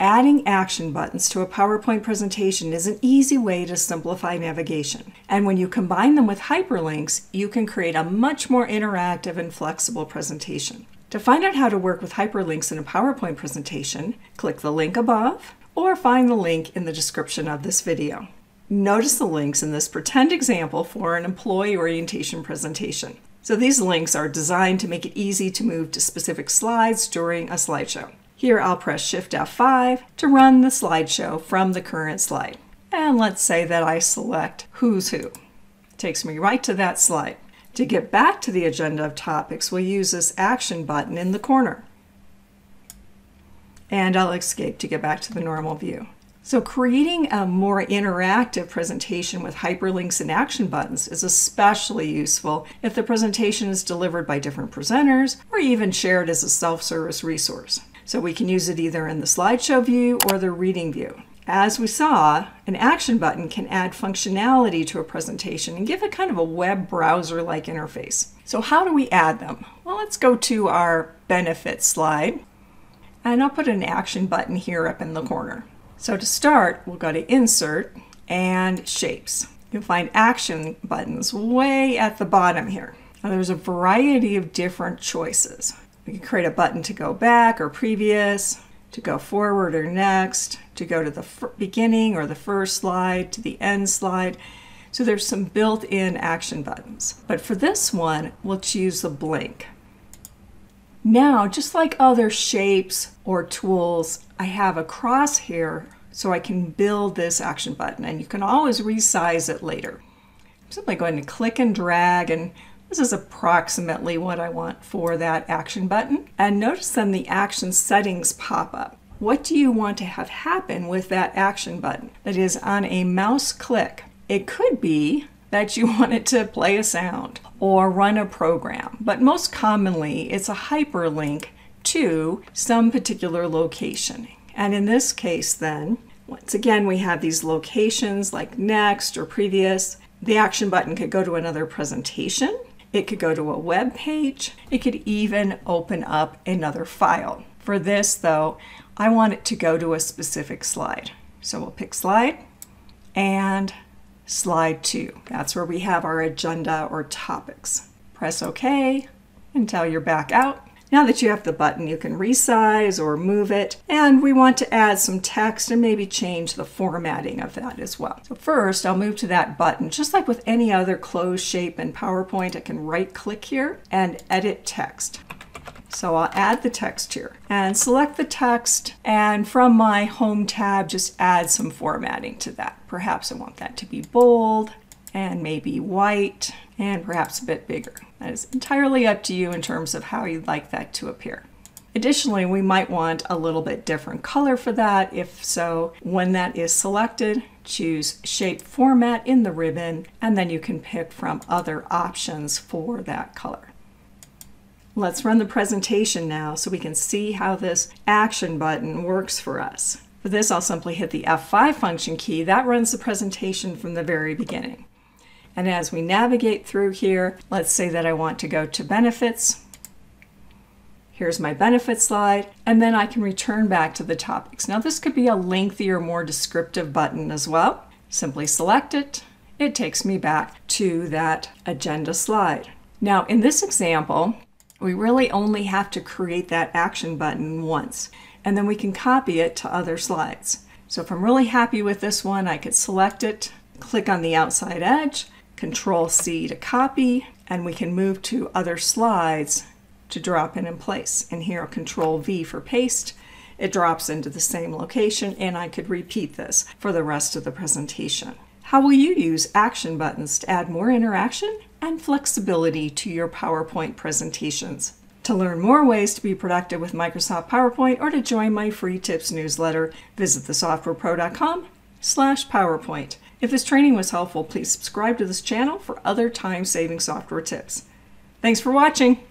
Adding action buttons to a PowerPoint presentation is an easy way to simplify navigation. And when you combine them with hyperlinks, you can create a much more interactive and flexible presentation. To find out how to work with hyperlinks in a PowerPoint presentation, click the link above or find the link in the description of this video. Notice the links in this pretend example for an employee orientation presentation. So these links are designed to make it easy to move to specific slides during a slideshow. Here I'll press Shift F5 to run the slideshow from the current slide. And let's say that I select Who's Who. It takes me right to that slide. To get back to the agenda of topics, we'll use this action button in the corner. And I'll escape to get back to the normal view. So creating a more interactive presentation with hyperlinks and action buttons is especially useful if the presentation is delivered by different presenters or even shared as a self-service resource. So we can use it either in the slideshow view or the reading view. As we saw, an action button can add functionality to a presentation and give it kind of a web browser-like interface. So how do we add them? Well, let's go to our benefits slide, and I'll put an action button here up in the corner. So to start, we'll go to Insert and Shapes. You'll find action buttons way at the bottom here. Now there's a variety of different choices. We can create a button to go back or previous, to go forward or next, to go to the beginning or the first slide, to the end slide. So there's some built-in action buttons. But for this one, we'll choose the blank. Now, just like other shapes or tools, I have a crosshair so I can build this action button, and you can always resize it later. I'm simply going to click and drag, and this is approximately what I want for that action button. And notice then the action settings pop up. What do you want to have happen with that action button? That is, on a mouse click, it could be that you want it to play a sound or run a program, but most commonly it's a hyperlink to some particular location. And in this case then, once again, we have these locations like next or previous. The action button could go to another presentation. It could go to a web page. It could even open up another file. For this though, I want it to go to a specific slide. So we'll pick slide and slide 2. That's where we have our agenda or topics. Press OK until you're back out. Now that you have the button, you can resize or move it, and we want to add some text and maybe change the formatting of that as well. So first, I'll move to that button. Just like with any other closed shape in PowerPoint, I can right-click here and edit text. So I'll add the text here and select the text, and from my Home tab, just add some formatting to that. Perhaps I want that to be bold and maybe white and perhaps a bit bigger. That is entirely up to you in terms of how you'd like that to appear. Additionally, we might want a little bit different color for that. If so, when that is selected, choose Shape Format in the ribbon, and then you can pick from other options for that color. Let's run the presentation now so we can see how this action button works for us. For this, I'll simply hit the F5 function key. That runs the presentation from the very beginning. And as we navigate through here, let's say that I want to go to Benefits. Here's my benefits slide, and then I can return back to the topics. Now this could be a lengthier, more descriptive button as well. Simply select it. It takes me back to that agenda slide. Now in this example, we really only have to create that action button once, and then we can copy it to other slides. So if I'm really happy with this one, I could select it, click on the outside edge, Control-C to copy, and we can move to other slides to drop in place. And here, Control-V for paste. It drops into the same location, and I could repeat this for the rest of the presentation. How will you use action buttons to add more interaction and flexibility to your PowerPoint presentations? To learn more ways to be productive with Microsoft PowerPoint or to join my free tips newsletter, visit thesoftwarepro.com/PowerPoint. If this training was helpful, please subscribe to this channel for other time-saving software tips. Thanks for watching.